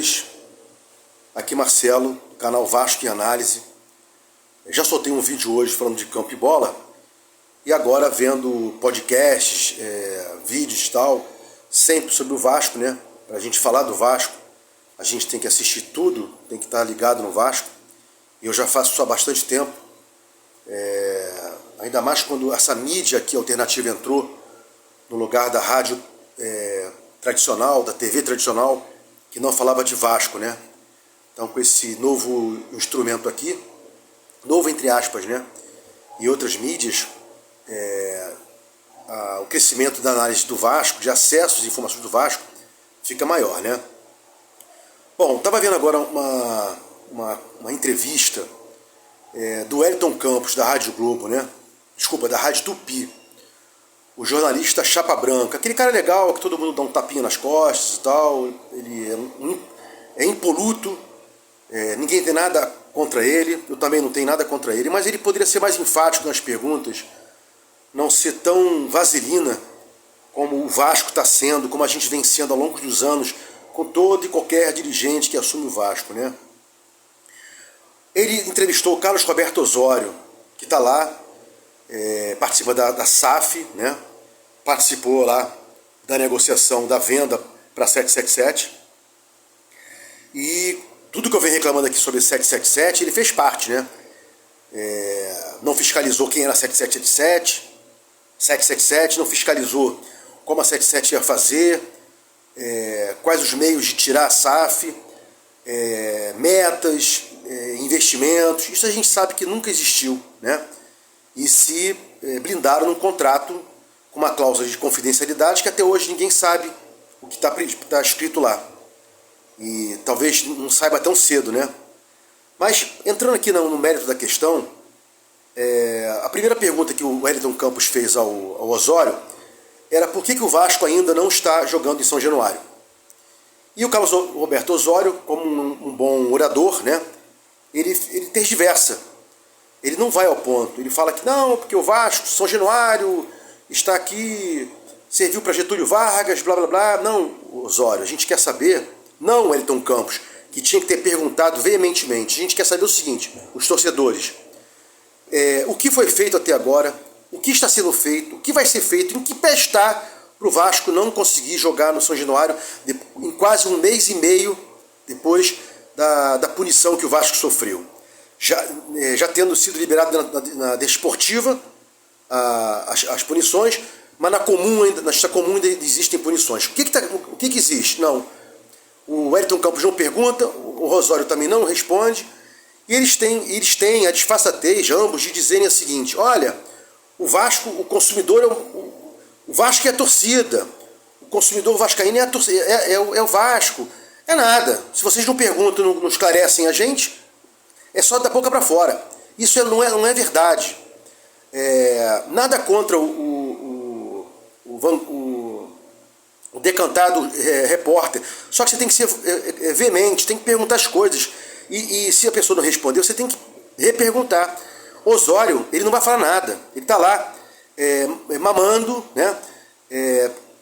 senhores, aqui Marcelo, canal Vasco em Análise. Já soltei um vídeo hoje falando de campo e bola, e agora vendo podcasts, vídeos e tal, sempre sobre o Vasco, né? Para a gente falar do Vasco, a gente tem que assistir tudo, tem que estar ligado no Vasco, e eu já faço isso há bastante tempo, ainda mais quando essa mídia aqui alternativa entrou no lugar da rádio tradicional, da TV tradicional, que não falava de Vasco, né? Então, com esse novo instrumento aqui, novo entre aspas, né? E outras mídias, o crescimento da análise do Vasco, de acesso às informações do Vasco, fica maior, né? Bom, estava vendo agora uma entrevista do Wellington Campos, da Rádio Globo, né? Desculpa, da Rádio Tupi. O jornalista Chapa Branca, aquele cara legal que todo mundo dá um tapinha nas costas e tal, ele é impoluto, ninguém tem nada contra ele, eu também não tenho nada contra ele, mas ele poderia ser mais enfático nas perguntas, não ser tão vaselina como o Vasco está sendo, como a gente vem sendo ao longo dos anos, com todo e qualquer dirigente que assume o Vasco, né? Ele entrevistou o Carlos Roberto Osório, que está lá, participa da SAF, né? Participou lá da negociação da venda para 777, e tudo que eu venho reclamando aqui sobre 777, ele fez parte, né? Não fiscalizou quem era 777, não fiscalizou como a 77 ia fazer, quais os meios de tirar a SAF, metas, investimentos, isso a gente sabe que nunca existiu, né? E se blindaram num contrato com uma cláusula de confidencialidade que até hoje ninguém sabe o que está escrito lá. E talvez não saiba tão cedo, né? Mas, entrando aqui no mérito da questão, a primeira pergunta que o Wellington Campos fez ao Osório era por que o Vasco ainda não está jogando em São Januário. E o Carlos Roberto Osório, como um bom orador, né? Ele tergiversa. Ele não vai ao ponto. Ele fala que não, porque o Vasco, São Januário, está aqui, serviu para Getúlio Vargas, blá blá blá. Não, Osório, a gente quer saber, não Wellington Campos, que tinha que ter perguntado veementemente. A gente quer saber o seguinte, os torcedores, o que foi feito até agora, o que está sendo feito, o que vai ser feito, em que pé está para o Vasco não conseguir jogar no São Januário em quase um mês e meio depois da punição que o Vasco sofreu. Já tendo sido liberado na desportiva as punições, mas na justiça comum ainda existem punições. O que existe? Não. O Wellington Campos não pergunta, o Osório também não responde, e eles têm a disfarçatez, ambos, de dizerem o seguinte: olha, o Vasco, o consumidor o Vasco é a torcida, o consumidor vascaíno é a torcida, é o Vasco. É nada. Se vocês não perguntam, não esclarecem a gente, é só da boca para fora. Isso não é verdade. Nada contra o decantado repórter, só que você tem que ser veemente, tem que perguntar as coisas, e se a pessoa não respondeu, você tem que reperguntar. Osório, ele não vai falar nada, ele está lá mamando, né?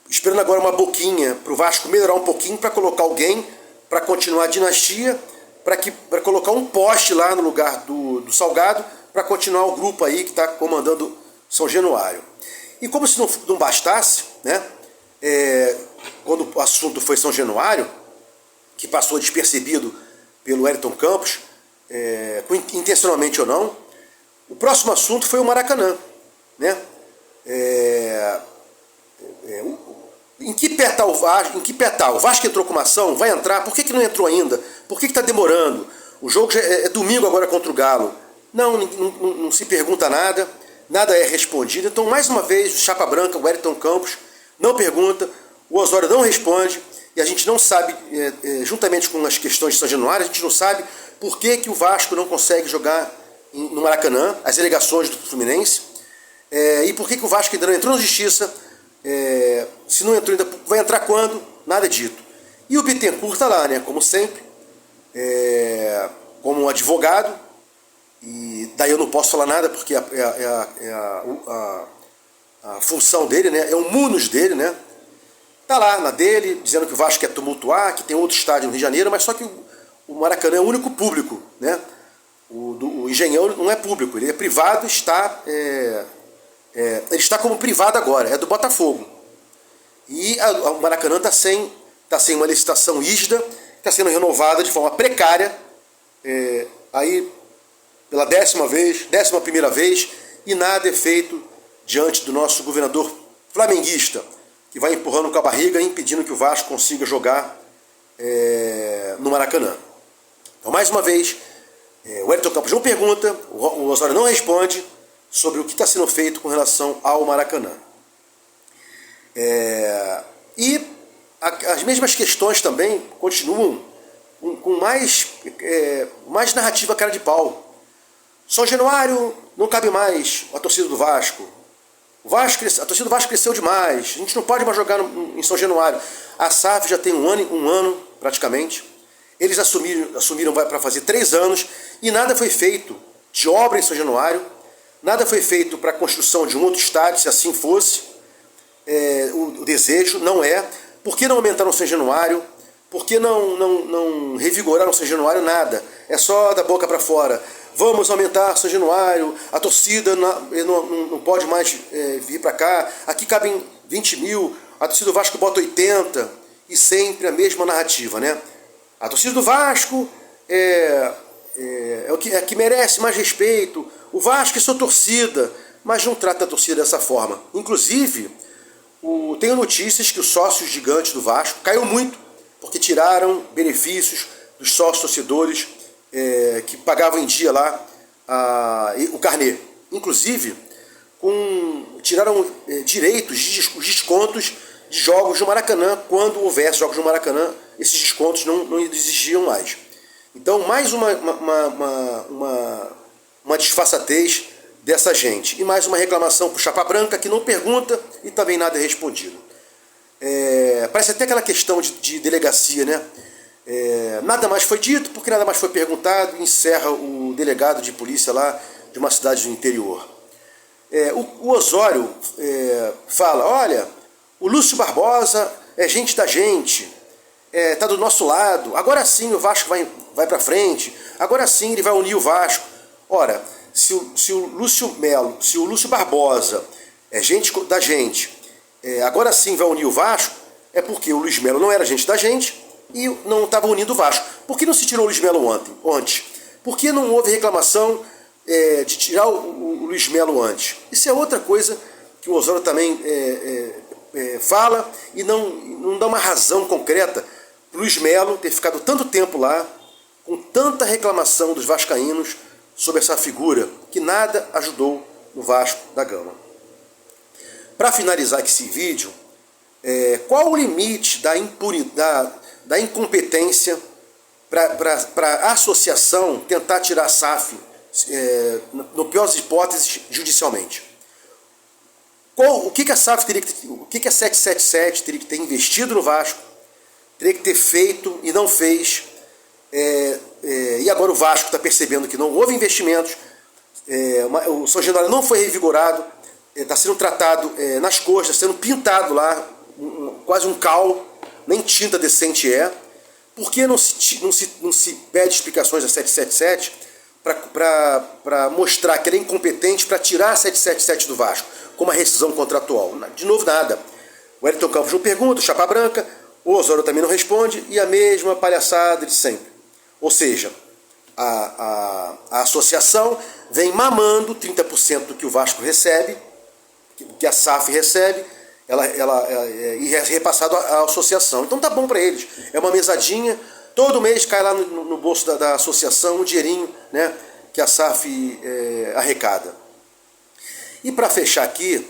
Esperando agora uma boquinha para o Vasco melhorar um pouquinho, para colocar alguém, para continuar a dinastia, para colocar um poste lá no lugar do Salgado, para continuar o grupo aí que está comandando São Januário. E como se não bastasse, né? Quando o assunto foi São Januário, que passou despercebido pelo Wellington Campos, intencionalmente ou não, o próximo assunto foi o Maracanã, né? Em que pé está o Vasco? O Vasco entrou com uma ação? Vai entrar? Por que não entrou ainda? Por que está demorando? O jogo já é domingo agora contra o Galo. Não se pergunta nada, nada é respondido. Então, mais uma vez, o Chapa Branca, o Wellington Campos, não pergunta, o Osório não responde, e a gente não sabe, juntamente com as questões de São Januário, a gente não sabe por que o Vasco não consegue jogar no Maracanã, as alegações do Fluminense, e por que o Vasco ainda não entrou na justiça, se não entrou ainda, vai entrar quando? Nada dito. E o Bittencourt está lá, né, como sempre, como um advogado, e daí eu não posso falar nada porque a função dele, né, é o munus dele, né, tá lá na dele, dizendo que o Vasco quer tumultuar, que tem outro estádio no Rio de Janeiro, mas só que o Maracanã é o único público, né? O Engenhão não é público, ele é privado, ele está como privado agora, é do Botafogo. E o Maracanã está sem uma licitação rígida, está sendo renovada de forma precária, aí pela 11ª vez, e nada é feito diante do nosso governador flamenguista, que vai empurrando com a barriga e impedindo que o Vasco consiga jogar no Maracanã. Então, mais uma vez, o Wellington Campos não pergunta, o Osório não responde sobre o que está sendo feito com relação ao Maracanã. E as mesmas questões também continuam com mais narrativa cara de pau. São Januário não cabe mais a torcida do Vasco. A torcida do Vasco cresceu demais. A gente não pode mais jogar em São Januário. A SAF já tem um ano praticamente. Eles assumiram para fazer 3 anos e nada foi feito de obra em São Januário. Nada foi feito para a construção de um outro estádio, se assim fosse. O desejo não é. Por que não aumentaram o São Januário? Por que não revigoraram o São Januário? Nada. É só da boca para fora. Vamos aumentar São Januário, a torcida não pode mais vir para cá, aqui cabem 20 mil, a torcida do Vasco bota 80, e sempre a mesma narrativa, né? A torcida do Vasco é o que merece mais respeito, o Vasco é sua torcida, mas não trata a torcida dessa forma. Inclusive, tenho notícias que os sócios gigantes do Vasco caiu muito, porque tiraram benefícios dos sócios torcedores que pagavam em dia lá o carnê. Inclusive, tiraram direitos, os descontos de jogos no Maracanã. Quando houvesse jogos no Maracanã, esses descontos não existiam mais. Então, mais uma disfarçatez dessa gente. E mais uma reclamação para o Chapa Branca, que não pergunta e também nada é respondido. Parece até aquela questão de delegacia, né? Nada mais foi dito, porque nada mais foi perguntado, encerra o delegado de polícia lá de uma cidade do interior. O Osório fala, olha, o Lúcio Barbosa é gente da gente, está do nosso lado, agora sim o Vasco vai para frente, agora sim ele vai unir o Vasco. Ora, se o Lúcio Barbosa é gente da gente, agora sim vai unir o Vasco, é porque o Luiz Melo não era gente da gente, e não estava unindo o Vasco. Por que não se tirou o Luiz Melo antes? Por que não houve reclamação de tirar o Luiz Melo antes? Isso é outra coisa que o Osório também fala e não dá uma razão concreta para o Luiz Melo ter ficado tanto tempo lá, com tanta reclamação dos vascaínos sobre essa figura que nada ajudou no Vasco da Gama. Para finalizar esse vídeo, qual o limite da incompetência para a associação tentar tirar a SAF, no pior das hipóteses, judicialmente? O que a SAF teria que ter, o que a 777 teria que ter investido no Vasco, teria que ter feito e não fez, e agora o Vasco está percebendo que não houve investimentos, o São Januário não foi revigorado, está sendo tratado nas costas, sendo pintado lá, quase um cal, nem tinta decente é. Por que não se pede explicações a 777 para mostrar que ela é incompetente para tirar a 777 do Vasco, com uma rescisão contratual? De novo, nada. O Wellington Campos não pergunta, o Chapa Branca, o Osório também não responde, e a mesma palhaçada de sempre. Ou seja, a associação vem mamando 30% do que o Vasco recebe, que a SAF recebe, e é repassado à associação. Então tá bom para eles. É uma mesadinha, todo mês cai lá no bolso da associação um dinheirinho, né, que a SAF arrecada. E para fechar aqui,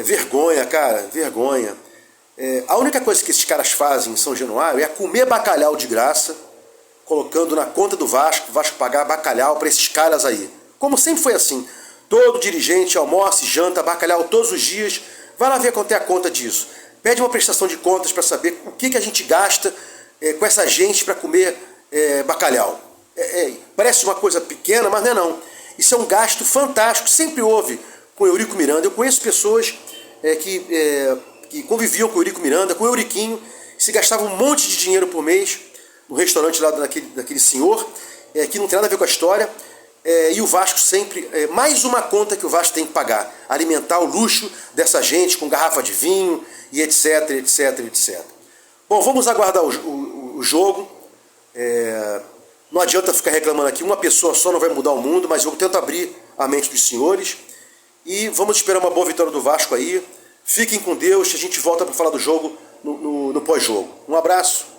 vergonha, cara, vergonha. A única coisa que esses caras fazem em São Januário é comer bacalhau de graça, colocando na conta do Vasco, o Vasco pagar bacalhau para esses caras aí. Como sempre foi assim. Todo dirigente almoça e janta bacalhau todos os dias. Vai lá ver quanto é a conta disso. Pede uma prestação de contas para saber o que a gente gasta com essa gente para comer bacalhau. Parece uma coisa pequena, mas não é não. Isso é um gasto fantástico, sempre houve com Eurico Miranda. Eu conheço pessoas que que conviviam com o Eurico Miranda, com o Euriquinho, se gastava um monte de dinheiro por mês no restaurante lá daquele senhor, que não tem nada a ver com a história, e o Vasco sempre, mais uma conta que o Vasco tem que pagar, alimentar o luxo dessa gente com garrafa de vinho e etc, etc, etc. Bom, vamos aguardar o jogo. Não adianta ficar reclamando aqui, uma pessoa só não vai mudar o mundo, mas eu tento abrir a mente dos senhores e vamos esperar uma boa vitória do Vasco aí. Fiquem com Deus, a gente volta para falar do jogo no pós-jogo. Um abraço.